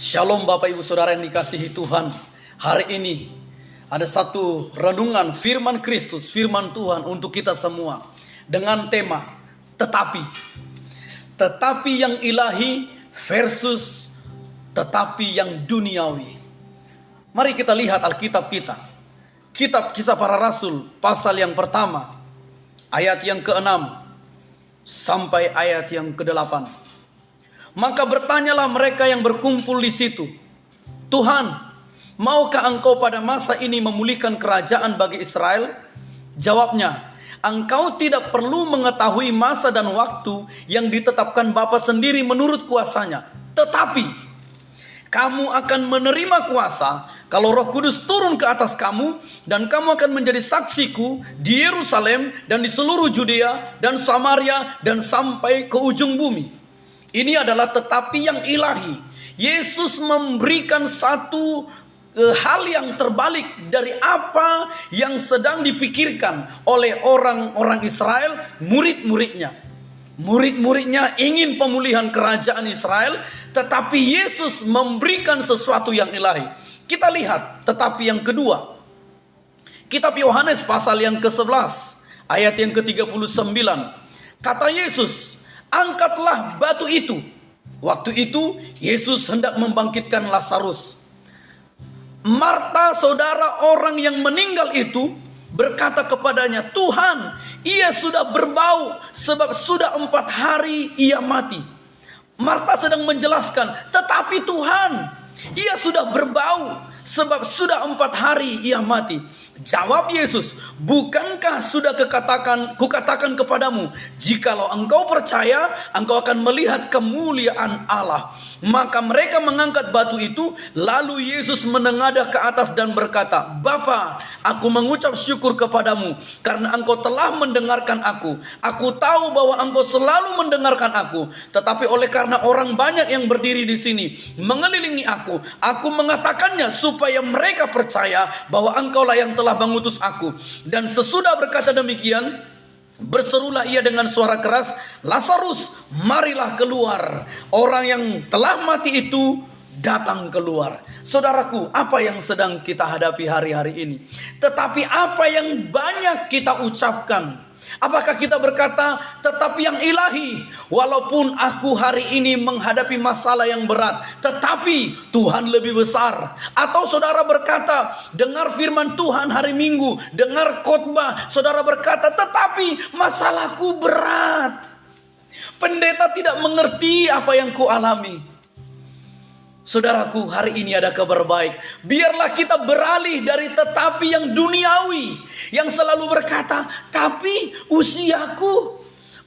Shalom Bapak Ibu Saudara yang dikasihi Tuhan. Hari ini ada satu renungan firman Kristus, firman Tuhan untuk kita semua dengan tema tetapi. Tetapi yang ilahi versus tetapi yang duniawi. Mari kita lihat Alkitab kita. Kitab Kisah Para Rasul pasal yang pertama, ayat yang ke-6 sampai ayat yang ke-8. Maka bertanyalah mereka yang berkumpul di situ, Tuhan, maukah engkau pada masa ini memulihkan kerajaan bagi Israel? Jawabnya, engkau tidak perlu mengetahui masa dan waktu yang ditetapkan Bapa sendiri menurut kuasanya. Tetapi kamu akan menerima kuasa kalau Roh Kudus turun ke atas kamu, dan kamu akan menjadi saksiku di Yerusalem dan di seluruh Judea dan Samaria dan sampai ke ujung bumi. Ini adalah tetapi yang ilahi. Yesus memberikan satu hal yang terbalik dari apa yang sedang dipikirkan oleh orang-orang Israel, murid-muridnya. Murid-muridnya ingin pemulihan kerajaan Israel, tetapi Yesus memberikan sesuatu yang ilahi. Kita lihat tetapi yang kedua. Kitab Yohanes pasal yang ke-11, ayat yang ke-39. Kata Yesus, angkatlah batu itu. Waktu itu Yesus hendak membangkitkan Lazarus. Marta, saudara orang yang meninggal itu, berkata kepadanya, Tuhan, ia sudah berbau sebab sudah 4 hari ia mati. Marta sedang menjelaskan, tetapi Tuhan, ia sudah berbau sebab sudah 4 hari ia mati. Jawab Yesus, bukankah sudah kukatakan kepadamu, jikalau engkau percaya, engkau akan melihat kemuliaan Allah. Maka mereka mengangkat batu itu, lalu Yesus menengadah ke atas dan berkata, Bapa, aku mengucap syukur kepadamu, karena engkau telah mendengarkan aku. Aku tahu bahwa engkau selalu mendengarkan aku, tetapi oleh karena orang banyak yang berdiri di sini, mengelilingi aku mengatakannya supaya mereka percaya bahwa engkaulah yang telah mengutus aku. Dan sesudah berkata demikian, berserulah ia dengan suara keras, Lazarus, marilah keluar. Orang yang telah mati itu datang keluar. Saudaraku, apa yang sedang kita hadapi hari-hari ini? Tetapi apa yang banyak kita ucapkan? Apakah kita berkata, tetapi yang ilahi, walaupun aku hari ini menghadapi masalah yang berat, tetapi Tuhan lebih besar. Atau saudara berkata, dengar firman Tuhan hari Minggu, dengar khotbah, saudara berkata, tetapi masalahku berat. Pendeta tidak mengerti apa yang kualami. Saudaraku, hari ini ada kabar baik. Biarlah kita beralih dari tetapi yang duniawi, yang selalu berkata, tapi usiaku,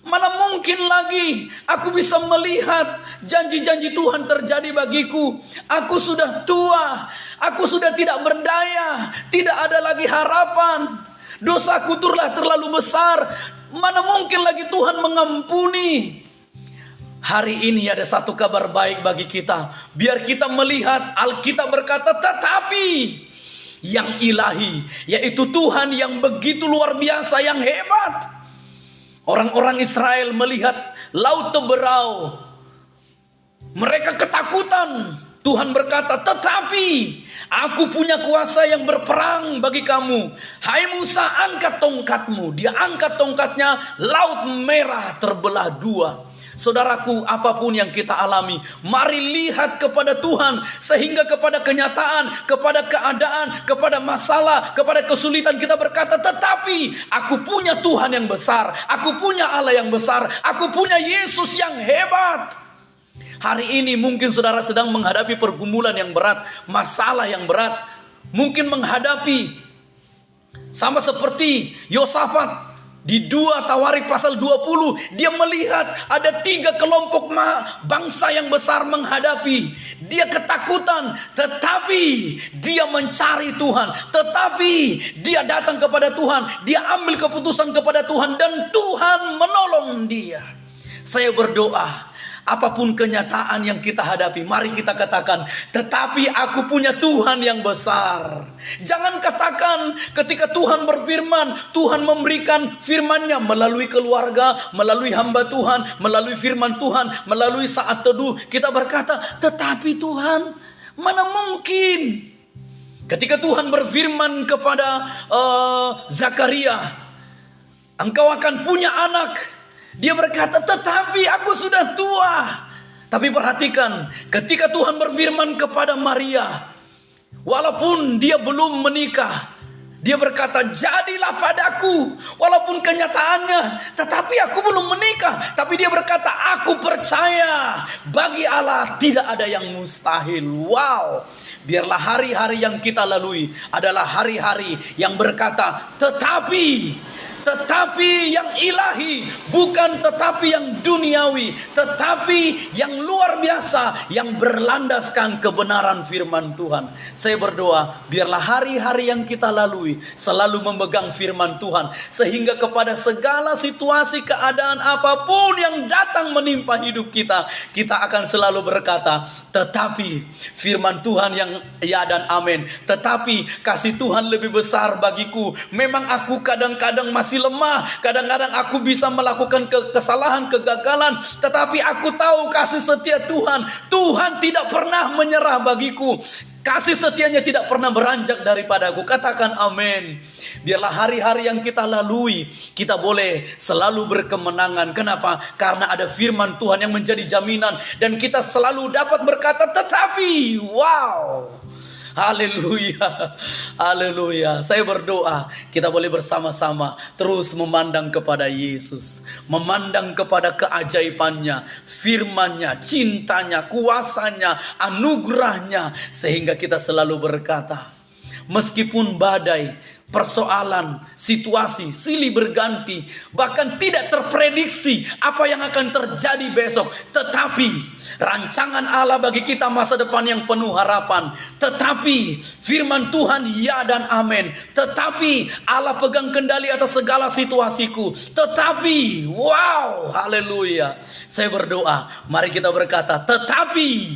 mana mungkin lagi aku bisa melihat janji-janji Tuhan terjadi bagiku. Aku sudah tua, aku sudah tidak berdaya, tidak ada lagi harapan. Dosaku telah terlalu besar, mana mungkin lagi Tuhan mengampuni. Hari ini ada satu kabar baik bagi kita. Biar kita melihat Alkitab berkata, tetapi yang ilahi, yaitu Tuhan yang begitu luar biasa, yang hebat. Orang-orang Israel melihat laut teberau, mereka ketakutan. Tuhan berkata, tetapi aku punya kuasa yang berperang bagi kamu. Hai Musa, angkat tongkatmu. Dia angkat tongkatnya, laut merah terbelah 2. Saudaraku, apapun yang kita alami, mari lihat kepada Tuhan, sehingga kepada kenyataan, kepada keadaan, kepada masalah, kepada kesulitan kita berkata, tetapi aku punya Tuhan yang besar, aku punya Allah yang besar, aku punya Yesus yang hebat. Hari ini mungkin saudara sedang menghadapi pergumulan yang berat, masalah yang berat, mungkin menghadapi sama seperti Yosafat. Di 2 Tawarik pasal 20, dia melihat ada 3 kelompok bangsa yang besar menghadapi. Dia ketakutan, tetapi dia mencari Tuhan. Tetapi dia datang kepada Tuhan, dia ambil keputusan kepada Tuhan, dan Tuhan menolong dia. Saya berdoa, apapun kenyataan yang kita hadapi, mari kita katakan, tetapi aku punya Tuhan yang besar. Jangan katakan ketika Tuhan berfirman, Tuhan memberikan firman-Nya melalui keluarga, melalui hamba Tuhan, melalui firman Tuhan, melalui saat teduh, kita berkata, tetapi Tuhan, Mana mungkin? Ketika Tuhan berfirman kepada Zakaria, engkau akan punya anak. Dia berkata, tetapi aku sudah tua. Tapi perhatikan, ketika Tuhan berfirman kepada Maria, walaupun dia belum menikah, dia berkata, jadilah padaku. Walaupun kenyataannya, tetapi aku belum menikah. Tapi dia berkata, aku percaya. Bagi Allah tidak ada yang mustahil. Wow. Biarlah hari-hari yang kita lalui adalah hari-hari yang berkata, tetapi yang ilahi, bukan tetapi yang duniawi, tetapi yang luar biasa, yang berlandaskan kebenaran firman Tuhan. Saya berdoa, biarlah hari-hari yang kita lalui selalu memegang firman Tuhan, sehingga kepada segala situasi, keadaan apapun yang datang menimpa hidup kita, kita akan selalu berkata, tetapi firman Tuhan yang ya dan amin. Tetapi kasih Tuhan lebih besar bagiku. Memang aku kadang-kadang masih lemah, kadang-kadang aku bisa melakukan kesalahan, kegagalan, tetapi aku tahu kasih setia Tuhan tidak pernah menyerah bagiku. Kasih setianya tidak pernah beranjak daripadaku. Katakan amin. Biarlah hari-hari yang kita lalui, kita boleh selalu berkemenangan. Kenapa? Karena ada firman Tuhan yang menjadi jaminan, dan kita selalu dapat berkata, tetapi wow. Haleluya, haleluya. Saya berdoa kita boleh bersama-sama terus memandang kepada Yesus, memandang kepada keajaibannya, firman-Nya, cintanya, kuasanya, anugerahnya, sehingga kita selalu berkata, meskipun badai, persoalan, situasi silih berganti, bahkan tidak terprediksi apa yang akan terjadi besok, tetapi rancangan Allah bagi kita masa depan yang penuh harapan. Tetapi firman Tuhan ya dan amin. Tetapi Allah pegang kendali atas segala situasiku. Tetapi wow, haleluya. Saya berdoa, mari kita berkata, tetapi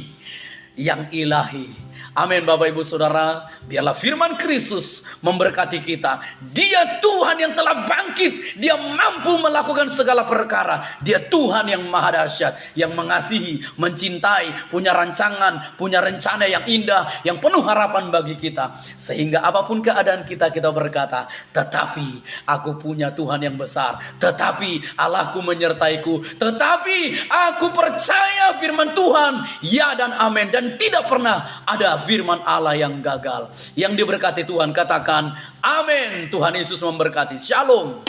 yang ilahi. Amin. Bapak Ibu Saudara, biarlah firman Kristus memberkati kita. Dia Tuhan yang telah bangkit. Dia mampu melakukan segala perkara. Dia Tuhan yang maha dahsyat, yang mengasihi, mencintai, punya rancangan, punya rencana yang indah, yang penuh harapan bagi kita. Sehingga apapun keadaan kita, kita berkata, tetapi aku punya Tuhan yang besar. Tetapi Allahku menyertaiku. Tetapi aku percaya firman Tuhan ya dan amin. Dan tidak pernah ada firman Allah yang gagal. Yang diberkati Tuhan, katakan amin. Tuhan Yesus memberkati. Shalom.